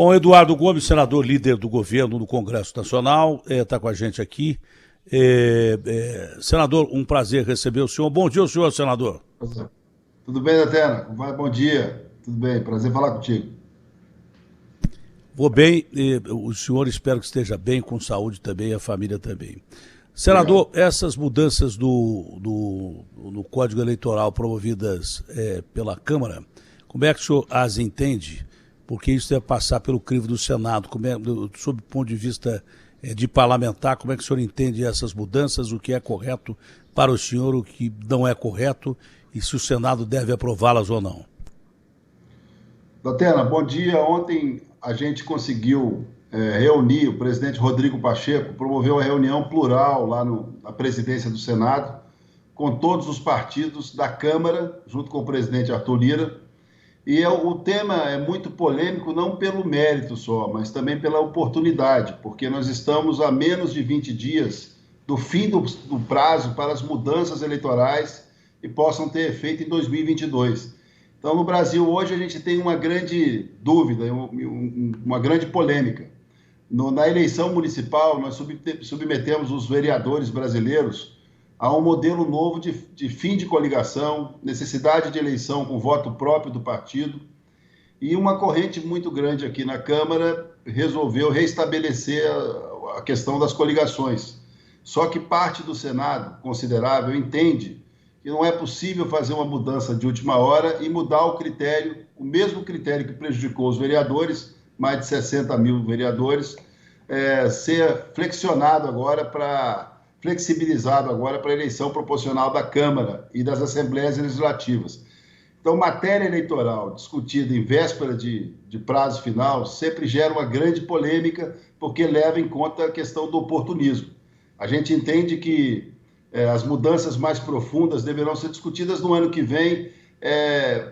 Bom, Eduardo Gomes, senador líder do governo no Congresso Nacional, está com a gente aqui. Senador, um prazer receber o senhor. Bom dia, senhor senador. Tudo bem, Datena? Bom dia. Tudo bem, prazer falar contigo. Vou bem, o senhor espero que esteja bem, com saúde também, a família também. Obrigado. Senador, essas mudanças no Código Eleitoral promovidas pela Câmara, como é que o senhor as entende? Porque isso deve passar pelo crivo do Senado. Sob o ponto de vista de parlamentar, como é que o senhor entende essas mudanças, o que é correto para o senhor, o que não é correto, e se o Senado deve aprová-las ou não? Datena, bom dia. Ontem a gente conseguiu reunir, o presidente Rodrigo Pacheco promoveu uma reunião plural lá na presidência do Senado, com todos os partidos da Câmara, junto com o presidente Arthur Lira. E o tema é muito polêmico, não pelo mérito só, mas também pela oportunidade, porque nós estamos a menos de 20 dias do fim do prazo para as mudanças eleitorais e possam ter efeito em 2022. Então, no Brasil, hoje, a gente tem uma grande dúvida, uma grande polêmica. Na eleição municipal, nós submetemos os vereadores brasileiros a um modelo novo de fim de coligação, necessidade de eleição com voto próprio do partido, e uma corrente muito grande aqui na Câmara resolveu restabelecer a questão das coligações. Só que parte do Senado, considerável, entende que não é possível fazer uma mudança de última hora e mudar o critério, o mesmo critério que prejudicou os vereadores, mais de 60 mil vereadores, ser flexibilizado agora para a eleição proporcional da Câmara e das Assembleias Legislativas. Então, matéria eleitoral discutida em véspera de prazo final sempre gera uma grande polêmica, porque leva em conta a questão do oportunismo. A gente entende que as mudanças mais profundas deverão ser discutidas no ano que vem.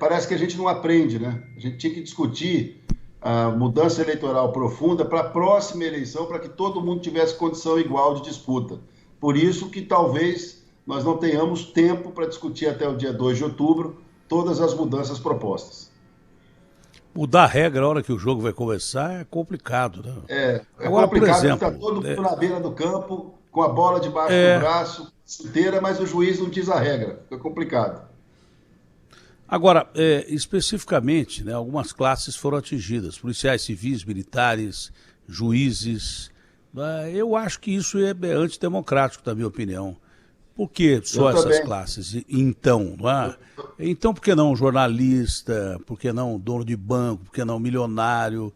Parece que a gente não aprende, né? A gente tinha que discutir a mudança eleitoral profunda para a próxima eleição, para que todo mundo tivesse condição igual de disputa. Por isso que talvez nós não tenhamos tempo para discutir até o dia 2 de outubro todas as mudanças propostas. Mudar a regra na hora que o jogo vai começar é complicado, né? É Agora, por complicado que está exemplo, todo mundo na beira do campo, com a bola debaixo do braço, chuteira, mas o juiz não diz a regra. Fica complicado. especificamente, né, algumas classes foram atingidas, policiais civis, militares, juízes. Eu acho que isso é antidemocrático, na minha opinião. Por que Eu só essas também. classes? Então, não é? Então, por que não jornalista? Por que não dono de banco? Por que não milionário?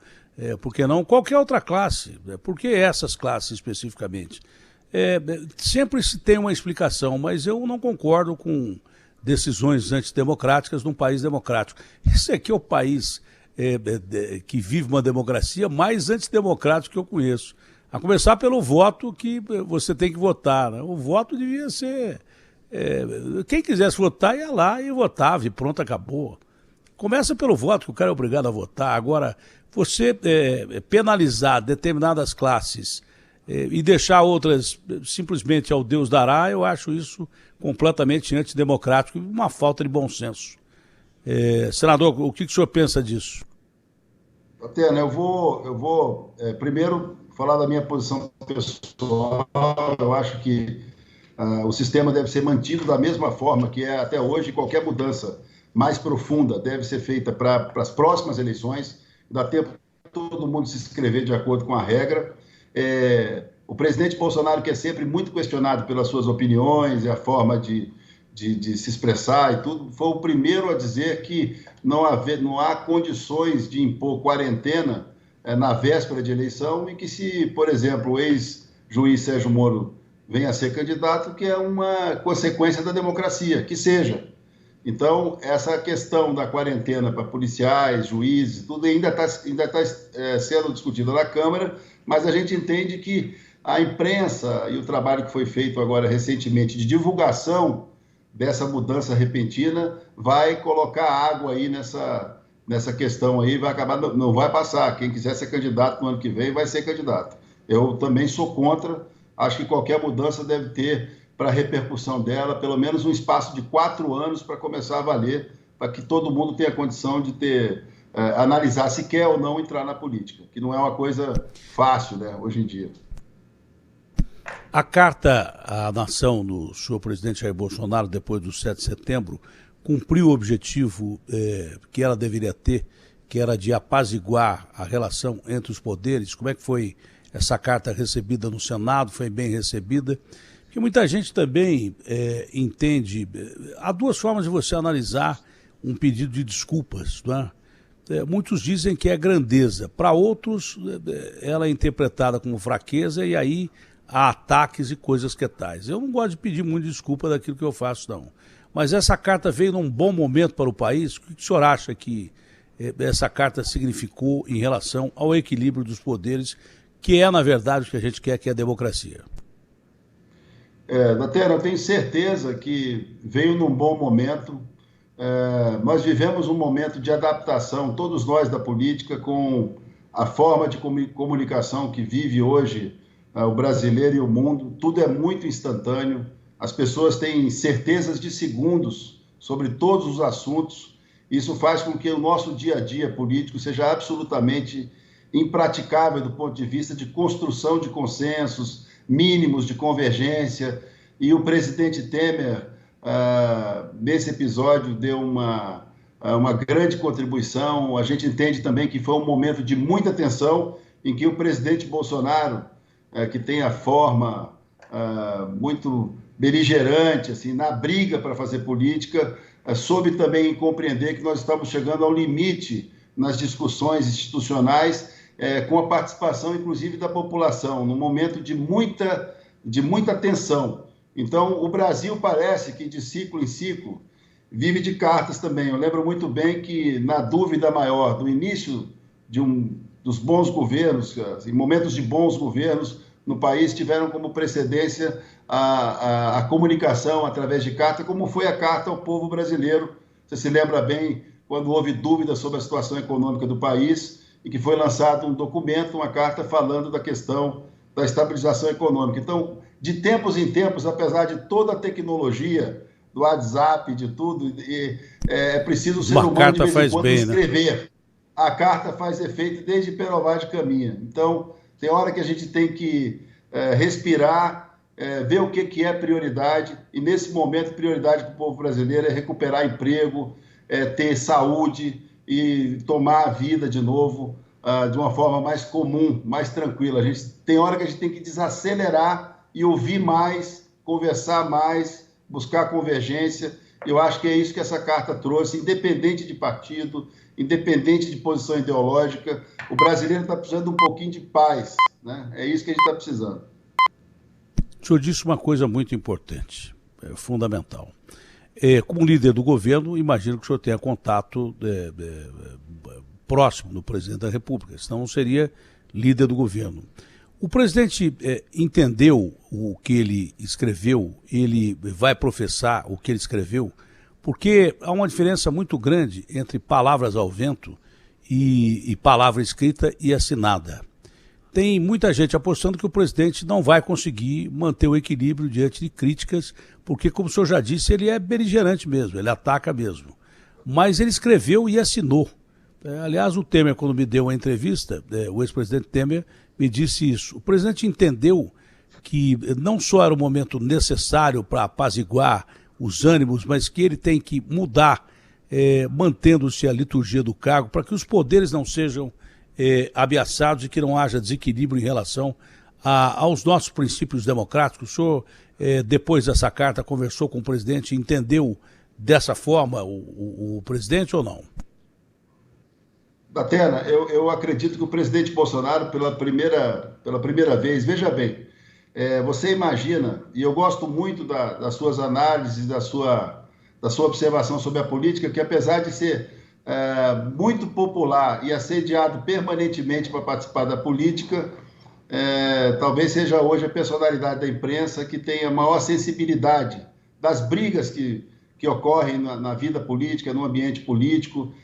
Por que não qualquer outra classe? Por que essas classes especificamente? Sempre se tem uma explicação, mas eu não concordo com decisões antidemocráticas num país democrático. Esse aqui é o país que vive uma democracia mais antidemocrático que eu conheço. A começar pelo voto que você tem que votar, né? O voto devia ser... quem quisesse votar ia lá e votava e pronto, acabou. Começa pelo voto, que o cara é obrigado a votar. Agora, você penalizar determinadas classes e deixar outras simplesmente ao Deus dará, eu acho isso completamente antidemocrático e uma falta de bom senso. Senador, o que o senhor pensa disso? Tatiana, eu vou primeiro falar da minha posição pessoal. Eu acho que o sistema deve ser mantido da mesma forma que é até hoje. Qualquer mudança mais profunda deve ser feita para as próximas eleições. Dá tempo de todo mundo se inscrever de acordo com a regra. O presidente Bolsonaro, que é sempre muito questionado pelas suas opiniões e a forma de se expressar e tudo, foi o primeiro a dizer que não há condições de impor quarentena na véspera de eleição e que se, por exemplo, o ex-juiz Sérgio Moro venha a ser candidato, que é uma consequência da democracia, que seja. Então, essa questão da quarentena para policiais, juízes, tudo ainda está sendo discutida na Câmara, mas a gente entende que a imprensa e o trabalho que foi feito agora recentemente de divulgação dessa mudança repentina vai colocar água aí nessa questão aí, vai acabar, não vai passar. Quem quiser ser candidato no ano que vem vai ser candidato. Eu também sou contra, acho que qualquer mudança deve ter para a repercussão dela pelo menos um espaço de 4 anos para começar a valer, para que todo mundo tenha condição de ter analisar se quer ou não entrar na política, que não é uma coisa fácil, né, hoje em dia. A carta à nação do senhor presidente Jair Bolsonaro, depois do 7 de setembro, cumpriu o objetivo que ela deveria ter, que era de apaziguar a relação entre os poderes? Como é que foi essa carta recebida no Senado? Foi bem recebida? Porque muita gente também entende... Há duas formas de você analisar um pedido de desculpas, não é? Muitos dizem que é grandeza, para outros ela é interpretada como fraqueza e aí há ataques e coisas que tais. Eu não gosto de pedir muito desculpa daquilo que eu faço, não. Mas essa carta veio num bom momento para o país. O que o senhor acha que essa carta significou em relação ao equilíbrio dos poderes, que é, na verdade, o que a gente quer, que é a democracia? Datena, eu tenho certeza que veio num bom momento. Nós vivemos um momento de adaptação, todos nós da política, com a forma de comunicação que vive hoje o brasileiro e o mundo. Tudo é muito instantâneo, as pessoas têm certezas de segundos sobre todos os assuntos. Isso faz com que o nosso dia a dia político seja absolutamente impraticável do ponto de vista de construção de consensos mínimos, de convergência. E o presidente Temer, nesse episódio, deu uma grande contribuição. A gente entende também que foi um momento de muita tensão, em que o presidente Bolsonaro, que tem a forma muito beligerante, assim, na briga para fazer política, soube também compreender que nós estamos chegando ao limite nas discussões institucionais, com a participação, inclusive, da população, num momento de muita tensão. Então, o Brasil parece que, de ciclo em ciclo, vive de cartas também. Eu lembro muito bem que, na dúvida maior do início dos bons governos, em momentos de bons governos no país, tiveram como precedência a comunicação através de carta, como foi a carta ao povo brasileiro. Você se lembra bem quando houve dúvidas sobre a situação econômica do país e que foi lançado um documento, uma carta falando da questão da estabilização econômica. Então, de tempos em tempos, apesar de toda a tecnologia, do WhatsApp, de tudo, é preciso o ser humano de vez em quando escrever. Né? A carta faz efeito desde Perovar de Caminha. Então, tem hora que a gente tem que respirar, ver o que é prioridade, e nesse momento, prioridade para o povo brasileiro é recuperar emprego, ter saúde e tomar a vida de novo de uma forma mais comum, mais tranquila. Tem hora que a gente tem que desacelerar e ouvir mais, conversar mais, buscar convergência. Eu acho que é isso que essa carta trouxe, independente de partido, independente de posição ideológica. O brasileiro está precisando de um pouquinho de paz, né? É isso que a gente está precisando. O senhor disse uma coisa muito importante, fundamental. Como líder do governo, imagino que o senhor tenha contato próximo do presidente da República, senão não seria líder do governo. O presidente entendeu o que ele escreveu, ele vai professar o que ele escreveu, porque há uma diferença muito grande entre palavras ao vento e palavra escrita e assinada. Tem muita gente apostando que o presidente não vai conseguir manter o equilíbrio diante de críticas, porque, como o senhor já disse, ele é beligerante mesmo, ele ataca mesmo. Mas ele escreveu e assinou. Aliás, o Temer, quando me deu uma entrevista, o ex-presidente Temer me disse isso. O presidente entendeu que não só era o momento necessário para apaziguar os ânimos, mas que ele tem que mudar, mantendo-se a liturgia do cargo, para que os poderes não sejam ameaçados e que não haja desequilíbrio em relação aos nossos princípios democráticos. O senhor, depois dessa carta, conversou com o presidente e entendeu dessa forma o presidente ou não? Datena, eu acredito que o presidente Bolsonaro, pela primeira vez, veja bem, você imagina, e eu gosto muito das suas análises, da sua observação sobre a política, que apesar de ser muito popular e assediado permanentemente para participar da política, talvez seja hoje a personalidade da imprensa que tenha maior sensibilidade das brigas que ocorrem na vida política, no ambiente político.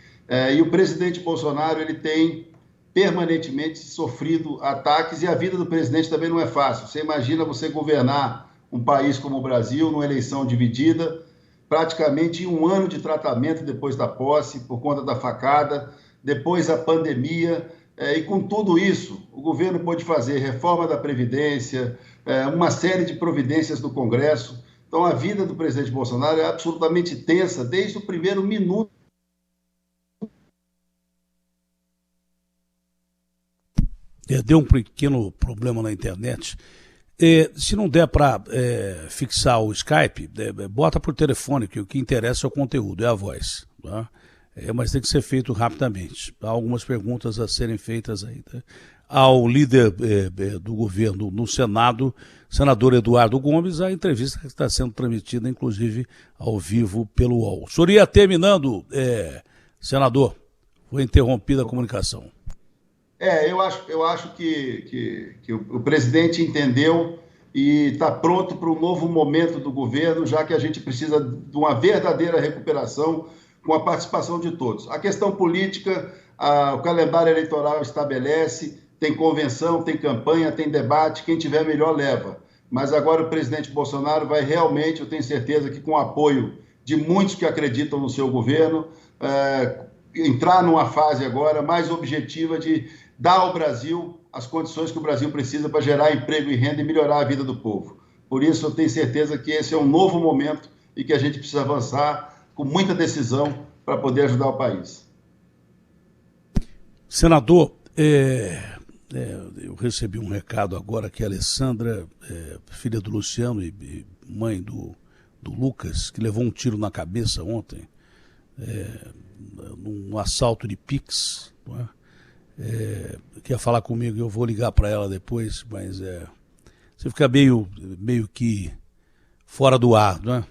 E o presidente Bolsonaro, ele tem permanentemente sofrido ataques, e a vida do presidente também não é fácil. Você imagina você governar um país como o Brasil, numa eleição dividida, praticamente em um ano de tratamento depois da posse, por conta da facada, depois a pandemia, e com tudo isso, o governo pôde fazer reforma da Previdência, uma série de providências do Congresso. Então, a vida do presidente Bolsonaro é absolutamente tensa desde o primeiro minuto. Deu um pequeno problema na internet. Se não der para fixar o Skype, bota por telefone, que o que interessa é o conteúdo, é a voz. Tá? Mas tem que ser feito rapidamente. Há algumas perguntas a serem feitas aí. Tá? Ao líder do governo no Senado, senador Eduardo Gomes, a entrevista que está sendo transmitida, inclusive, ao vivo pelo UOL. O senhor ia terminando, senador, foi interrompida a comunicação. Eu acho que o presidente entendeu e está pronto para um novo momento do governo, já que a gente precisa de uma verdadeira recuperação com a participação de todos. A questão política, o calendário eleitoral estabelece, tem convenção, tem campanha, tem debate, quem tiver melhor leva. Mas agora o presidente Bolsonaro vai realmente, eu tenho certeza que com o apoio de muitos que acreditam no seu governo, entrar numa fase agora mais objetiva de dar ao Brasil as condições que o Brasil precisa para gerar emprego e renda e melhorar a vida do povo. Por isso, eu tenho certeza que esse é um novo momento e que a gente precisa avançar com muita decisão para poder ajudar o país. Senador, eu recebi um recado agora que a Alessandra, filha do Luciano e mãe do Lucas, que levou um tiro na cabeça ontem, num assalto de Pix, não é? Quer falar comigo, eu vou ligar para ela depois, mas você fica meio que fora do ar, não é?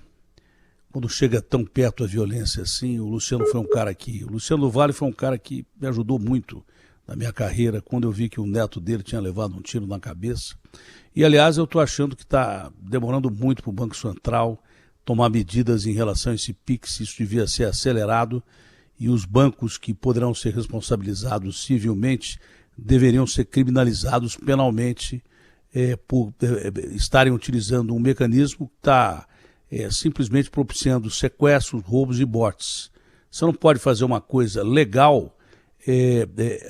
Quando chega tão perto a violência assim, o Luciano do Vale foi um cara que me ajudou muito na minha carreira, quando eu vi que o neto dele tinha levado um tiro na cabeça. E, aliás, eu estou achando que está demorando muito para o Banco Central tomar medidas em relação a esse PIX, isso devia ser acelerado, e os bancos que poderão ser responsabilizados civilmente deveriam ser criminalizados penalmente por estarem utilizando um mecanismo que está simplesmente propiciando sequestros, roubos e mortes. Você não pode fazer uma coisa legal,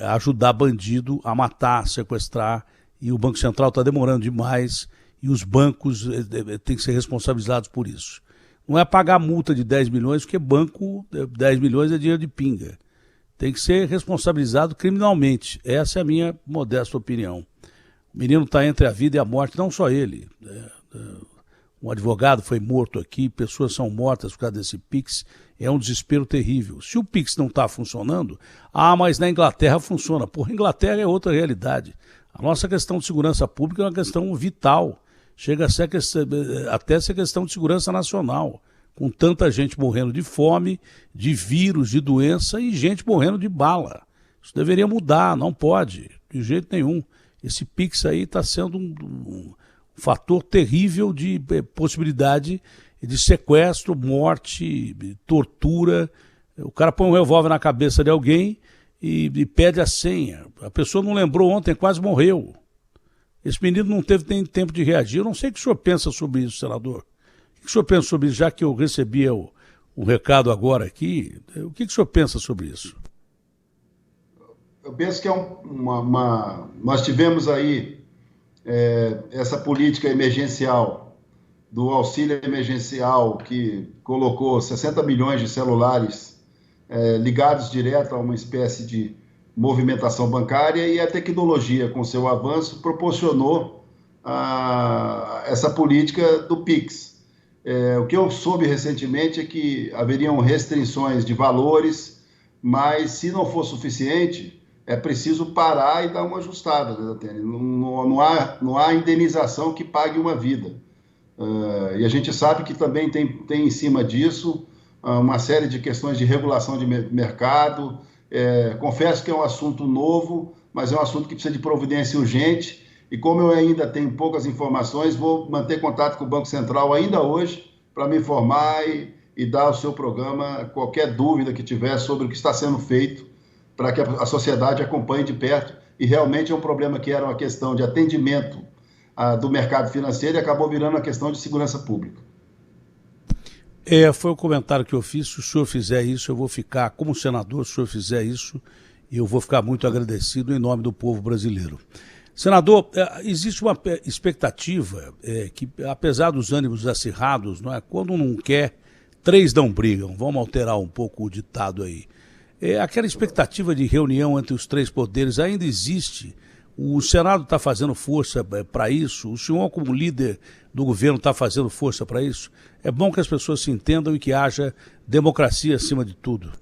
ajudar bandido a matar, sequestrar, e o Banco Central está demorando demais e os bancos têm que ser responsabilizados por isso. Não é pagar multa de 10 milhões, porque banco, 10 milhões é dinheiro de pinga. Tem que ser responsabilizado criminalmente. Essa é a minha modesta opinião. O menino está entre a vida e a morte, não só ele. Um advogado foi morto aqui, pessoas são mortas por causa desse PIX. É um desespero terrível. Se o PIX não está funcionando, mas na Inglaterra funciona. Porra, a Inglaterra é outra realidade. A nossa questão de segurança pública é uma questão vital. Chega a ser até ser questão de segurança nacional, com tanta gente morrendo de fome, de vírus, de doença e gente morrendo de bala. Isso deveria mudar, não pode, de jeito nenhum. Esse PIX aí está sendo um fator terrível de possibilidade de sequestro, morte, tortura. O cara põe um revólver na cabeça de alguém e pede a senha. A pessoa não lembrou ontem, quase morreu. Esse menino não teve nem tempo de reagir. Eu não sei o que o senhor pensa sobre isso, senador. O que o senhor pensa sobre isso, já que eu recebi o recado agora aqui? O que o senhor pensa sobre isso? Eu penso que nós tivemos aí essa política emergencial, do auxílio emergencial, que colocou 60 milhões de celulares ligados direto a uma espécie de movimentação bancária, e a tecnologia, com seu avanço, proporcionou essa política do PIX. O que eu soube recentemente é que haveriam restrições de valores, mas se não for suficiente, é preciso parar e dar uma ajustada, né, Datena? Não há indenização que pague uma vida. E a gente sabe que também tem em cima disso uma série de questões de regulação de mercado. Confesso que é um assunto novo, mas é um assunto que precisa de providência urgente, e como eu ainda tenho poucas informações, vou manter contato com o Banco Central ainda hoje para me informar e dar ao seu programa qualquer dúvida que tiver sobre o que está sendo feito para que a sociedade acompanhe de perto. E realmente é um problema que era uma questão de atendimento do mercado financeiro e acabou virando uma questão de segurança pública. Foi o comentário que eu fiz. Se o senhor fizer isso, eu vou ficar, como senador, se o senhor fizer isso, e eu vou ficar muito agradecido em nome do povo brasileiro. Senador, existe uma expectativa que, apesar dos ânimos acirrados, não é? Quando não quer, três não brigam. Vamos alterar um pouco o ditado aí. Aquela expectativa de reunião entre os três poderes ainda existe. O Senado está fazendo força para isso? O senhor, como líder do governo, está fazendo força para isso? É bom que as pessoas se entendam e que haja democracia acima de tudo.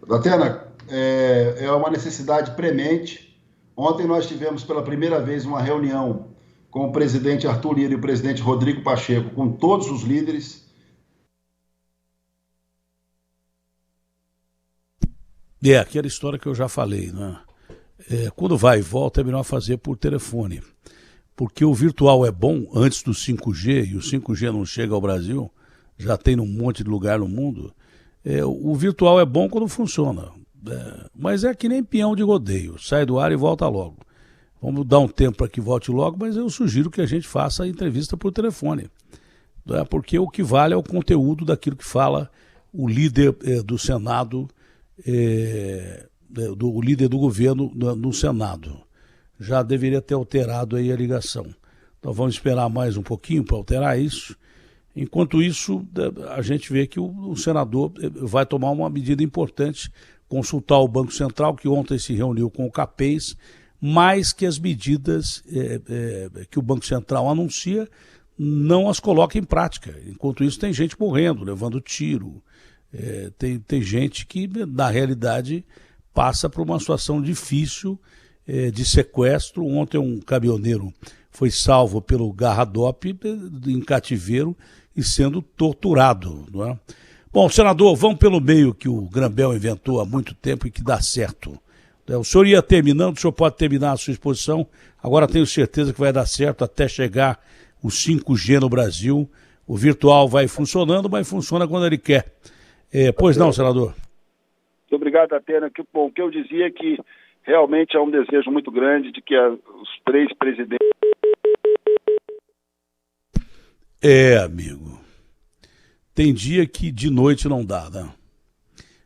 Datena, é uma necessidade premente. Ontem nós tivemos pela primeira vez uma reunião com o presidente Arthur Lira e o presidente Rodrigo Pacheco, com todos os líderes. Aquela história que eu já falei, né? Quando vai e volta é melhor fazer por telefone, porque o virtual é bom antes do 5G, e o 5G não chega ao Brasil, já tem num monte de lugar no mundo. O virtual é bom quando funciona, mas é que nem peão de rodeio, sai do ar e volta logo. Vamos dar um tempo para que volte logo, mas eu sugiro que a gente faça a entrevista por telefone, porque o que vale é o conteúdo daquilo que fala o líder do Senado, o líder do governo no Senado. Já deveria ter alterado aí a ligação. Então vamos esperar mais um pouquinho para alterar isso. Enquanto isso, a gente vê que o senador vai tomar uma medida importante, consultar o Banco Central, que ontem se reuniu com o CAPES, mas que as medidas que o Banco Central anuncia não as coloca em prática. Enquanto isso, tem gente morrendo, levando tiro. Tem gente que, na realidade, passa por uma situação difícil de sequestro. Ontem um caminhoneiro foi salvo pelo Garradop em cativeiro e sendo torturado, não é? Bom, senador, vamos pelo meio que o Grambel inventou há muito tempo e que dá certo. O senhor ia terminando, o senhor pode terminar a sua exposição, agora tenho certeza que vai dar certo até chegar o 5G no Brasil. O virtual vai funcionando, mas funciona quando ele quer. Pois não, senador? Muito obrigado, Atena. Bom, o que eu dizia é que realmente há um desejo muito grande de que os três presidentes... Amigo. Tem dia que de noite não dá, né?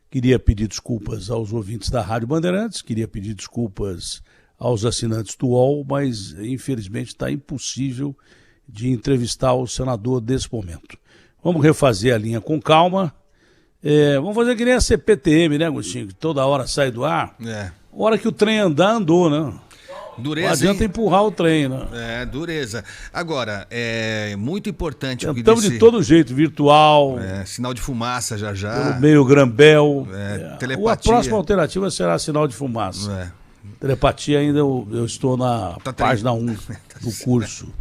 Queria pedir desculpas aos ouvintes da Rádio Bandeirantes, queria pedir desculpas aos assinantes do UOL, mas infelizmente está impossível de entrevistar o senador nesse momento. Vamos refazer a linha com calma. Vamos fazer que nem a CPTM, né, Agostinho? Que toda hora sai do ar. A hora que o trem andar, andou, né? Dureza, não adianta empurrar o trem, né? Dureza. Agora, é muito importante... Estamos de todo jeito, virtual. Sinal de fumaça já. Pelo meio Grambel. Telepatia. A próxima alternativa será sinal de fumaça. Telepatia ainda eu estou na página 1 do curso.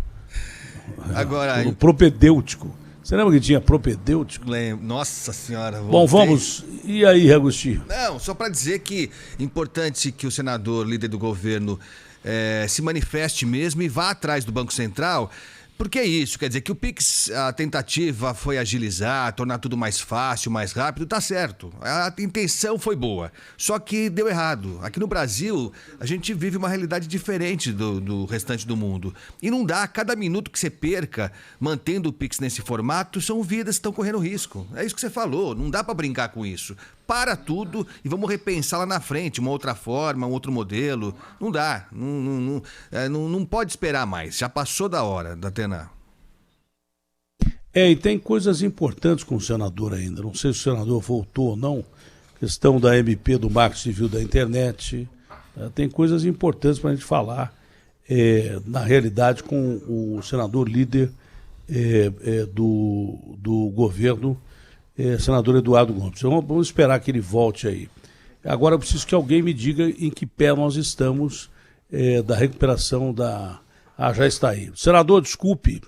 Agora... No propedêutico. Você lembra que tinha propedêutico? Nossa senhora. Bom, vamos. E aí, Agostinho? Não, só para dizer que é importante que o senador, líder do governo, se manifeste mesmo e vá atrás do Banco Central, porque é isso, quer dizer que o Pix, a tentativa foi agilizar, tornar tudo mais fácil, mais rápido, tá certo, a intenção foi boa, só que deu errado. Aqui no Brasil, a gente vive uma realidade diferente do restante do mundo, e não dá, cada minuto que você perca mantendo o Pix nesse formato, são vidas que estão correndo risco, é isso que você falou, não dá para brincar com isso. Para tudo e vamos repensar lá na frente, uma outra forma, um outro modelo. Não dá, não pode esperar mais, já passou da hora, Datena. E tem coisas importantes com o senador ainda, não sei se o senador voltou ou não, questão da MP, do Marco Civil da Internet, tem coisas importantes para a gente falar, na realidade, com o senador líder do governo, senador Eduardo Gomes. Vamos esperar que ele volte aí. Agora eu preciso que alguém me diga em que pé nós estamos da recuperação da... já está aí. Senador, desculpe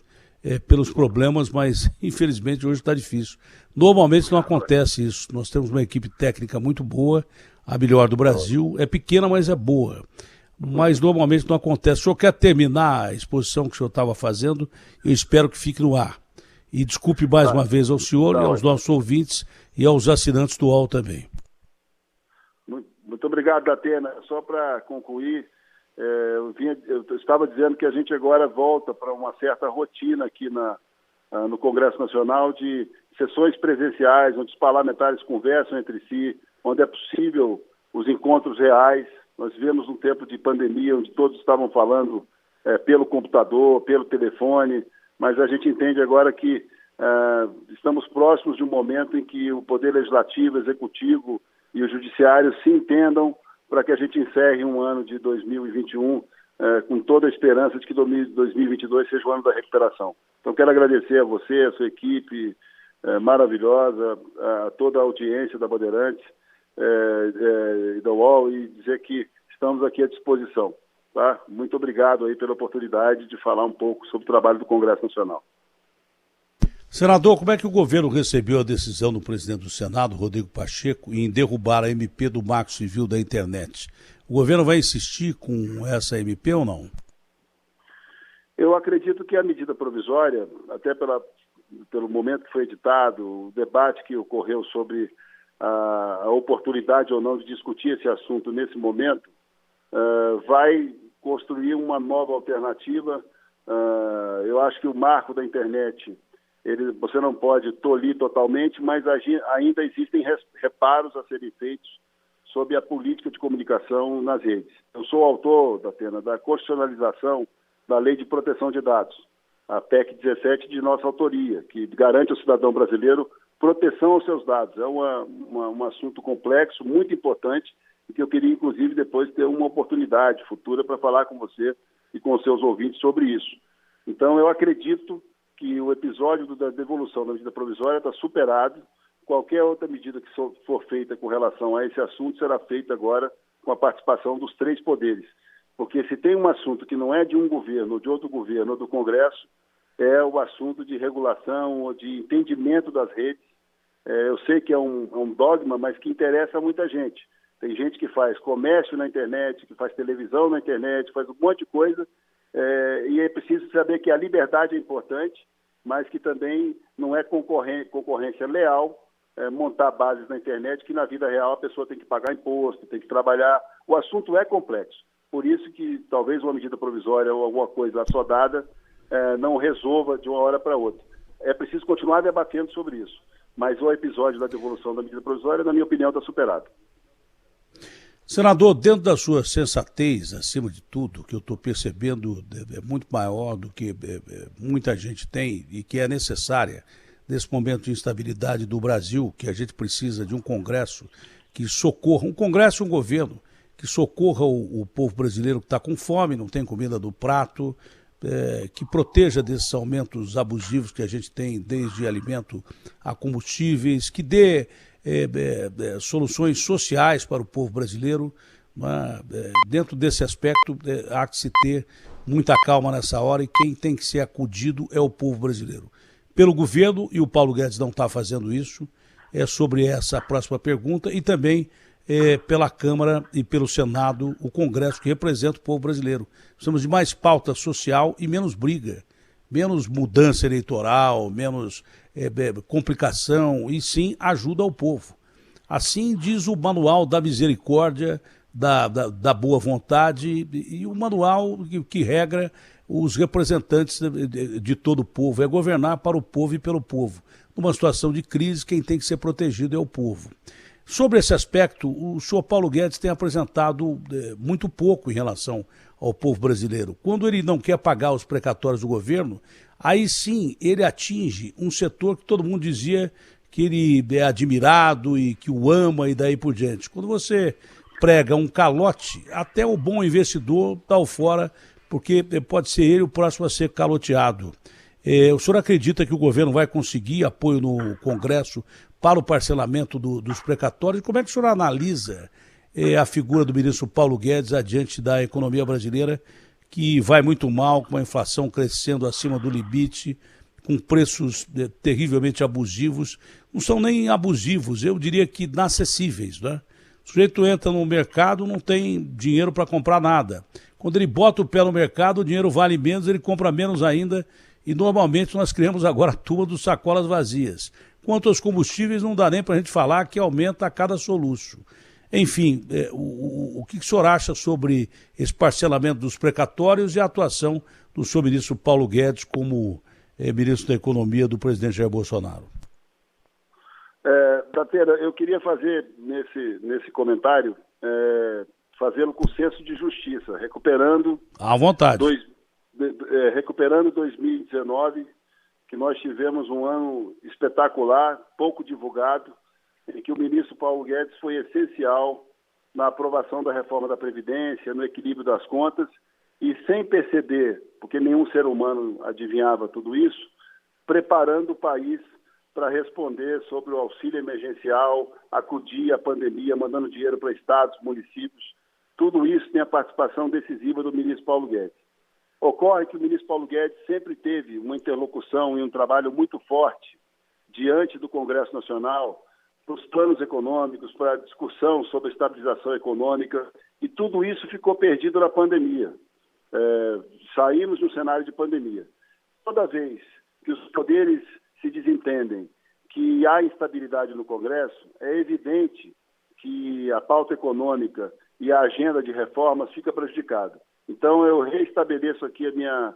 pelos problemas, mas infelizmente hoje está difícil. Normalmente não acontece isso. Nós temos uma equipe técnica muito boa, a melhor do Brasil. É pequena, mas é boa. Mas normalmente não acontece. O senhor quer terminar a exposição que o senhor estava fazendo? Eu espero que fique no ar. E desculpe mais uma vez ao senhor e aos nossos ouvintes e aos assinantes do UOL também. Muito obrigado, Datena. Só para concluir, eu estava dizendo que a gente agora volta para uma certa rotina aqui no Congresso Nacional de sessões presenciais, onde os parlamentares conversam entre si, onde é possível os encontros reais. Nós vivemos um tempo de pandemia onde todos estavam falando pelo computador, pelo telefone, mas a gente entende agora que estamos próximos de um momento em que o Poder Legislativo, Executivo e o Judiciário se entendam para que a gente encerre um ano de 2021 com toda a esperança de que 2022 seja o ano da recuperação. Então, quero agradecer a você, a sua equipe maravilhosa, a toda a audiência da Bandeirantes e da UOL, e dizer que estamos aqui à disposição. Tá? Muito obrigado aí pela oportunidade de falar um pouco sobre o trabalho do Congresso Nacional. Senador, como é que o governo recebeu a decisão do presidente do Senado, Rodrigo Pacheco, em derrubar a MP do Marco Civil da Internet? O governo vai insistir com essa MP ou não? Eu acredito que a medida provisória, até pelo momento que foi editado, o debate que ocorreu sobre a oportunidade ou não de discutir esse assunto nesse momento, vai construir uma nova alternativa. Eu acho que o marco da internet, você não pode tolir totalmente, mas ainda existem reparos a serem feitos sobre a política de comunicação nas redes. Eu sou autor, da constitucionalização da Lei de Proteção de Dados, a PEC 17 de nossa autoria, que garante ao cidadão brasileiro proteção aos seus dados. É um assunto complexo, muito importante, e que eu queria, inclusive, depois ter uma oportunidade futura para falar com você e com os seus ouvintes sobre isso. Então, eu acredito que o episódio da devolução da medida provisória está superado. Qualquer outra medida que for feita com relação a esse assunto será feita agora com a participação dos três poderes. Porque se tem um assunto que não é de um governo, ou de outro governo, ou do Congresso, é o assunto de regulação ou de entendimento das redes. Eu sei que é um dogma, mas que interessa a muita gente. Tem gente que faz comércio na internet, que faz televisão na internet, faz um monte de coisa, e é preciso saber que a liberdade é importante, mas que também não é concorrência leal montar bases na internet, que na vida real a pessoa tem que pagar imposto, tem que trabalhar. O assunto é complexo. Por isso que talvez uma medida provisória ou alguma coisa assodada não resolva de uma hora para outra. É preciso continuar debatendo sobre isso. Mas o episódio da devolução da medida provisória, na minha opinião, está superado. Senador, dentro da sua sensatez, acima de tudo, que eu estou percebendo é muito maior do que muita gente tem e que é necessária nesse momento de instabilidade do Brasil, que a gente precisa de um Congresso que socorra, um Congresso e um governo que socorra o povo brasileiro que está com fome, não tem comida do prato, que proteja desses aumentos abusivos que a gente tem, desde alimento a combustíveis, que dê soluções sociais para o povo brasileiro. Dentro desse aspecto, há que se ter muita calma nessa hora, e quem tem que ser acudido é o povo brasileiro. Pelo governo, e o Paulo Guedes não está fazendo isso, sobre essa próxima pergunta, e também pela Câmara e pelo Senado, o Congresso que representa o povo brasileiro. Precisamos de mais pauta social e menos briga, menos mudança eleitoral, menos complicação, e sim ajuda ao povo. Assim diz o manual da misericórdia, da boa vontade, e o manual que regra os representantes de todo o povo, é governar para o povo e pelo povo. Numa situação de crise, quem tem que ser protegido é o povo. Sobre esse aspecto, o senhor Paulo Guedes tem apresentado muito pouco em relação ao povo brasileiro. Quando ele não quer pagar os precatórios do governo, aí sim ele atinge um setor que todo mundo dizia que ele é admirado e que o ama e daí por diante. Quando você prega um calote, até o bom investidor está fora, porque pode ser ele o próximo a ser caloteado. O senhor acredita que o governo vai conseguir apoio no Congresso para o parcelamento dos precatórios? Como é que o senhor analisa a figura do ministro Paulo Guedes adiante da economia brasileira, que vai muito mal, com a inflação crescendo acima do limite, com preços terrivelmente abusivos? Não são nem abusivos, eu diria que inacessíveis, né? O sujeito entra no mercado, não tem dinheiro para comprar nada. Quando ele bota o pé no mercado, o dinheiro vale menos, ele compra menos ainda, e normalmente nós criamos agora a turma dos sacolas vazias. Quanto aos combustíveis, não dá nem para a gente falar que aumenta a cada soluço. Enfim, o que o senhor acha sobre esse parcelamento dos precatórios e a atuação do senhor ministro Paulo Guedes como ministro da Economia do presidente Jair Bolsonaro? Datena, eu queria fazer nesse comentário, fazê-lo com senso de justiça, recuperando... À vontade. Recuperando 2019, que nós tivemos um ano espetacular, pouco divulgado, em que o ministro Paulo Guedes foi essencial na aprovação da reforma da Previdência, no equilíbrio das contas, e sem perceber, porque nenhum ser humano adivinhava tudo isso, preparando o país para responder sobre o auxílio emergencial, acudir à pandemia, mandando dinheiro para estados, municípios. Tudo isso tem a participação decisiva do ministro Paulo Guedes. Ocorre que o ministro Paulo Guedes sempre teve uma interlocução e um trabalho muito forte diante do Congresso Nacional, para os planos econômicos, para a discussão sobre a estabilização econômica, e tudo isso ficou perdido na pandemia. Saímos de um cenário de pandemia. Toda vez que os poderes se desentendem, que há instabilidade no Congresso, é evidente que a pauta econômica e a agenda de reformas fica prejudicada. Então, eu reestabeleço aqui a minha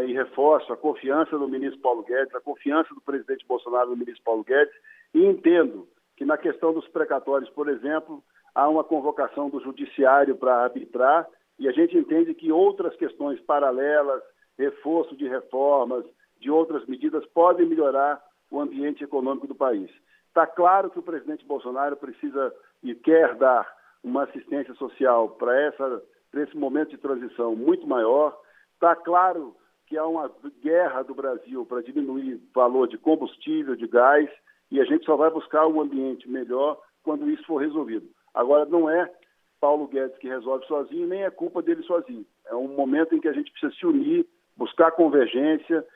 e reforço a confiança do ministro Paulo Guedes, a confiança do presidente Bolsonaro no ministro Paulo Guedes, e entendo que na questão dos precatórios, por exemplo, há uma convocação do judiciário para arbitrar, e a gente entende que outras questões paralelas, reforço de reformas, de outras medidas, podem melhorar o ambiente econômico do país. Está claro que o presidente Bolsonaro precisa e quer dar uma assistência social para esse momento de transição muito maior. Está claro que há uma guerra do Brasil para diminuir o valor de combustível, de gás, e a gente só vai buscar um ambiente melhor quando isso for resolvido. Agora, não é Paulo Guedes que resolve sozinho, nem é culpa dele sozinho. É um momento em que a gente precisa se unir, buscar convergência,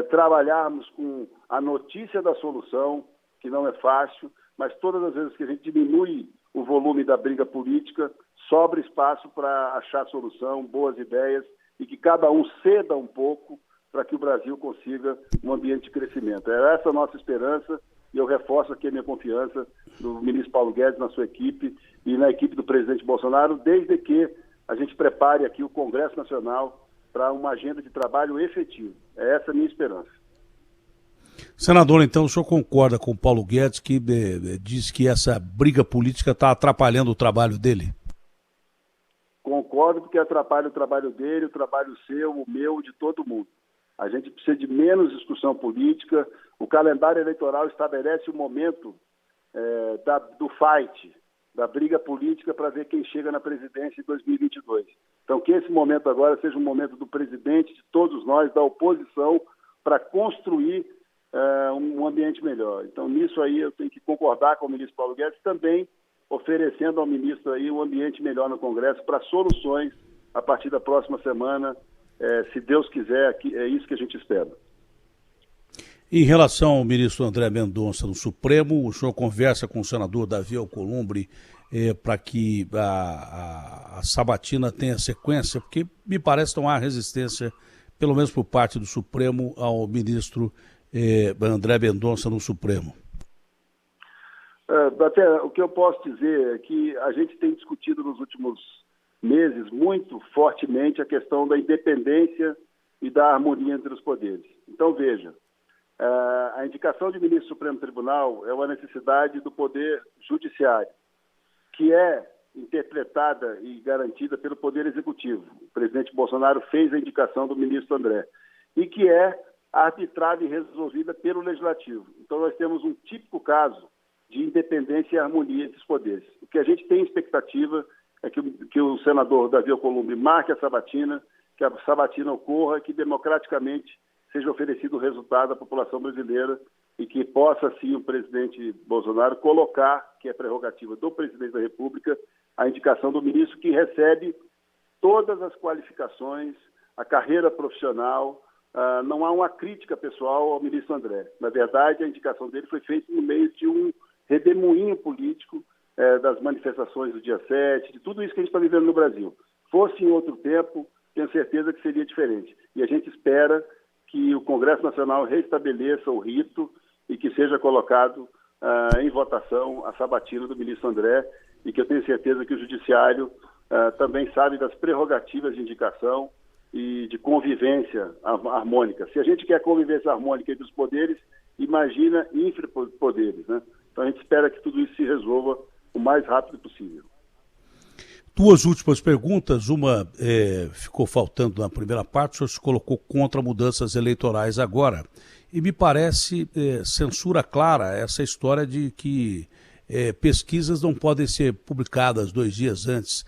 trabalharmos com a notícia da solução, que não é fácil, mas todas as vezes que a gente diminui o volume da briga política, sobra espaço para achar solução, boas ideias, e que cada um ceda um pouco para que o Brasil consiga um ambiente de crescimento. É essa a nossa esperança, e eu reforço aqui a minha confiança no ministro Paulo Guedes, na sua equipe e na equipe do presidente Bolsonaro, desde que a gente prepare aqui o Congresso Nacional para uma agenda de trabalho efetivo. É essa a minha esperança. Senador, então o senhor concorda com o Paulo Guedes, que diz que essa briga política está atrapalhando o trabalho dele? Concordo, porque atrapalha o trabalho dele, o trabalho seu, o meu, de todo mundo. A gente precisa de menos discussão política. O calendário eleitoral estabelece o momento do fight, da briga política para ver quem chega na presidência em 2022. Então, que esse momento agora seja um momento do presidente, de todos nós, da oposição, para construir um ambiente melhor. Então, nisso aí eu tenho que concordar com o ministro Paulo Guedes, também oferecendo ao ministro aí um ambiente melhor no Congresso para soluções a partir da próxima semana, se Deus quiser, é isso que a gente espera. Em relação ao ministro André Mendonça no Supremo, o senhor conversa com o senador Davi Alcolumbre para que a sabatina tenha sequência, porque me parece que não há resistência, pelo menos por parte do Supremo, ao ministro André Mendonça no Supremo. Até o que eu posso dizer é que a gente tem discutido nos últimos meses muito fortemente a questão da independência e da harmonia entre os poderes. Então, veja, a indicação de ministro do Supremo Tribunal é uma necessidade do Poder Judiciário, que é interpretada e garantida pelo Poder Executivo. O presidente Bolsonaro fez a indicação do ministro André, e que é arbitrada e resolvida pelo Legislativo. Então, nós temos um típico caso de independência e harmonia entre os poderes. O que a gente tem expectativa é que o senador Davi Alcolumbre marque a sabatina, que a sabatina ocorra, que democraticamente seja oferecido o resultado à população brasileira e que possa, sim, o presidente Bolsonaro colocar, que é prerrogativa do presidente da República, a indicação do ministro, que recebe todas as qualificações, a carreira profissional. Não há uma crítica pessoal ao ministro André. Na verdade, a indicação dele foi feita no meio de um redemoinho político das manifestações do dia 7, de tudo isso que a gente está vivendo no Brasil. Fosse em outro tempo, tenho certeza que seria diferente. E a gente espera que o Congresso Nacional restabeleça o rito e que seja colocado em votação a sabatina do ministro André, e que eu tenho certeza que o Judiciário também sabe das prerrogativas de indicação e de convivência harmônica. Se a gente quer convivência harmônica entre os poderes, imagina infrapoderes, né? Então a gente espera que tudo isso se resolva o mais rápido possível. Duas últimas perguntas. Uma ficou faltando na primeira parte, o senhor se colocou contra mudanças eleitorais agora. E me parece censura clara essa história de que pesquisas não podem ser publicadas 2 dias antes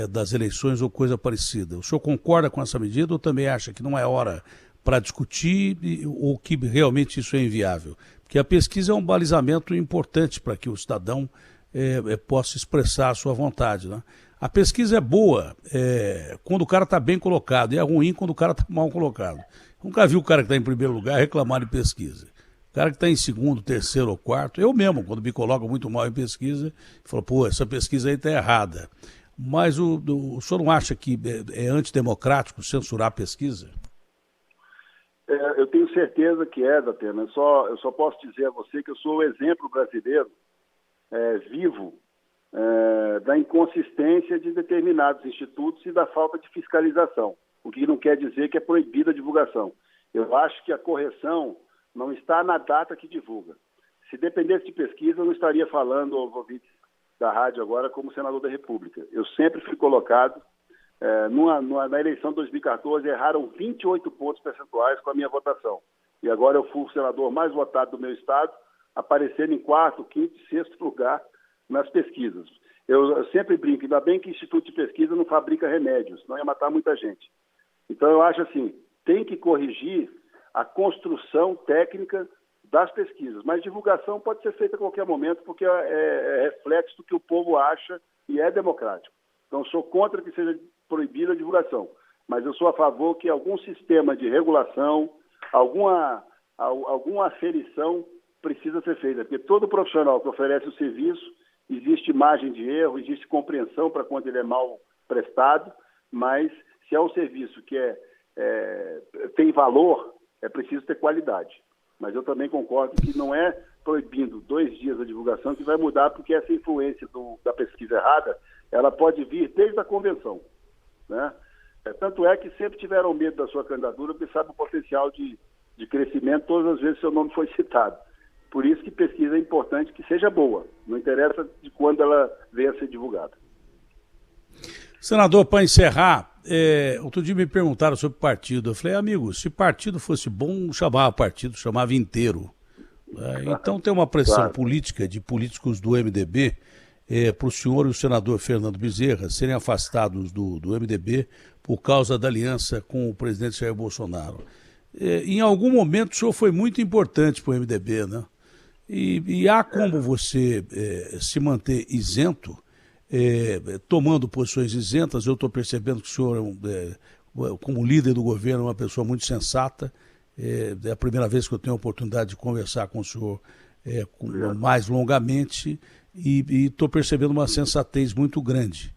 das eleições ou coisa parecida. O senhor concorda com essa medida ou também acha que não é hora para discutir ou que realmente isso é inviável? Porque a pesquisa é um balizamento importante para que o cidadão possa expressar a sua vontade, né? A pesquisa é boa quando o cara está bem colocado e é ruim quando o cara está mal colocado. Nunca vi o cara que está em primeiro lugar reclamar de pesquisa. O cara que está em segundo, terceiro ou quarto, eu mesmo, quando me coloco muito mal em pesquisa, falo, pô, essa pesquisa aí está errada. Mas o senhor não acha que é antidemocrático censurar a pesquisa? Eu tenho certeza que Datena. Eu só posso dizer a você que eu sou o exemplo brasileiro vivo da inconsistência de determinados institutos e da falta de fiscalização, o que não quer dizer que é proibida a divulgação. Eu acho que a correção não está na data que divulga. Se dependesse de pesquisa, eu não estaria falando aos ouvintes da rádio agora como senador da República. Eu sempre fui colocado, na eleição de 2014, erraram 28 pontos percentuais com a minha votação. E agora eu fui o senador mais votado do meu estado, aparecendo em 4º, 5º e 6º lugar nas pesquisas. Eu sempre brinco, ainda bem que Instituto de Pesquisa não fabrica remédios, senão ia matar muita gente. Então eu acho assim, tem que corrigir a construção técnica das pesquisas, mas divulgação pode ser feita a qualquer momento, porque é reflexo do que o povo acha e é democrático. Então sou contra que seja proibida a divulgação, mas eu sou a favor que algum sistema de regulação, alguma aferição precisa ser feita, porque todo profissional que oferece o serviço, existe margem de erro, existe compreensão para quando ele é mal prestado, mas se é um serviço que tem valor, é preciso ter qualidade. Mas eu também concordo que não é proibindo 2 dias a divulgação que vai mudar, porque essa influência da pesquisa errada, ela pode vir desde a convenção, né? Tanto é que sempre tiveram medo da sua candidatura, porque sabe o potencial de crescimento todas as vezes que seu nome foi citado. Por isso que pesquisa é importante que seja boa, não interessa de quando ela venha a ser divulgada. Senador, para encerrar, outro dia me perguntaram sobre partido. Eu falei, amigo, se partido fosse bom, chamava partido, chamava inteiro. Então tem uma pressão política de políticos do MDB para o senhor e o senador Fernando Bezerra serem afastados do MDB por causa da aliança com o presidente Jair Bolsonaro. Em algum momento o senhor foi muito importante para o MDB, né? E há como você se manter isento, tomando posições isentas. Eu estou percebendo que o senhor, como líder do governo, é uma pessoa muito sensata. É a primeira vez que eu tenho a oportunidade de conversar com o senhor mais longamente e estou percebendo uma sensatez muito grande.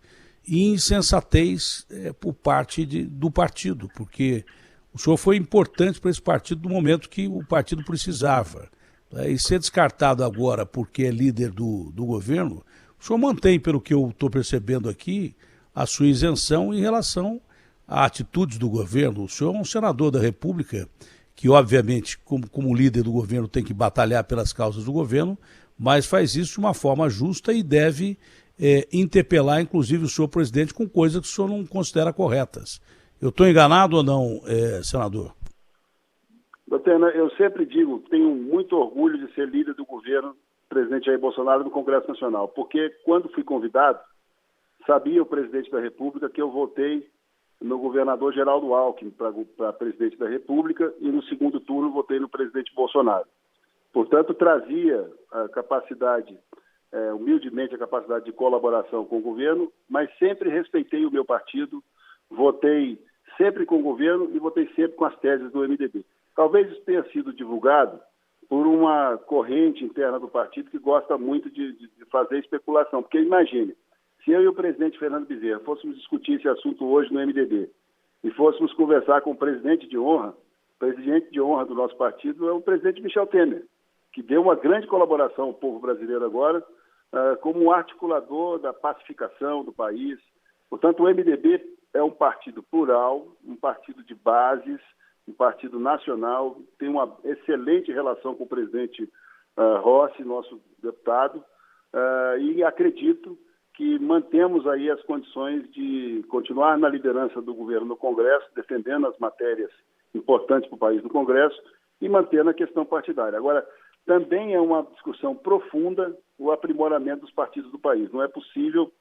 E insensatez por parte do partido, porque o senhor foi importante para esse partido no momento que o partido precisava. E ser descartado agora porque é líder do governo, o senhor mantém, pelo que eu estou percebendo aqui, a sua isenção em relação a atitudes do governo. O senhor é um senador da República que, obviamente, como líder do governo, tem que batalhar pelas causas do governo, mas faz isso de uma forma justa e deve interpelar, inclusive, o senhor presidente com coisas que o senhor não considera corretas. Eu estou enganado ou não, senador? Datena, eu sempre digo, tenho muito orgulho de ser líder do governo, presidente Jair Bolsonaro, no Congresso Nacional, porque quando fui convidado, sabia o presidente da República que eu votei no governador Geraldo Alckmin para presidente da República e no segundo turno votei no presidente Bolsonaro. Portanto, trazia a capacidade, humildemente a capacidade de colaboração com o governo, mas sempre respeitei o meu partido, votei sempre com o governo e votei sempre com as teses do MDB. Talvez isso tenha sido divulgado por uma corrente interna do partido que gosta muito de fazer especulação. Porque imagine, se eu e o presidente Fernando Bezerra fôssemos discutir esse assunto hoje no MDB e fôssemos conversar com o presidente de honra do nosso partido é o presidente Michel Temer, que deu uma grande colaboração ao povo brasileiro agora como um articulador da pacificação do país. Portanto, o MDB é um partido plural, um partido de bases, um partido nacional, tem uma excelente relação com o presidente Rossi, nosso deputado, e acredito que mantemos aí as condições de continuar na liderança do governo no Congresso, defendendo as matérias importantes para o país no Congresso e mantendo a questão partidária. Agora, também é uma discussão profunda o aprimoramento dos partidos do país. Não é possível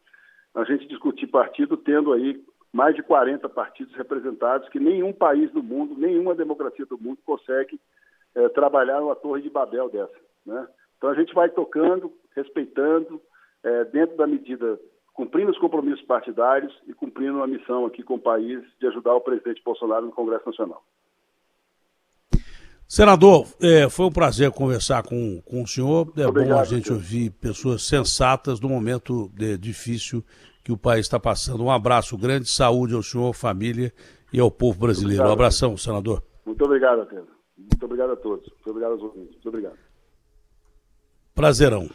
a gente discutir partido tendo aí mais de 40 partidos representados, que nenhum país do mundo, nenhuma democracia do mundo consegue trabalhar numa torre de Babel dessa, né? Então a gente vai tocando, respeitando, dentro da medida, cumprindo os compromissos partidários e cumprindo a missão aqui com o país de ajudar o presidente Bolsonaro no Congresso Nacional. Senador, foi um prazer conversar com o senhor. Obrigado, bom a gente ouvir pessoas sensatas no momento difícil que o país está passando. Um abraço grande, saúde ao senhor, família e ao povo brasileiro. Um abração, senador. Muito obrigado, Atena. Muito obrigado a todos. Muito obrigado aos ouvintes. Muito obrigado. Prazerão.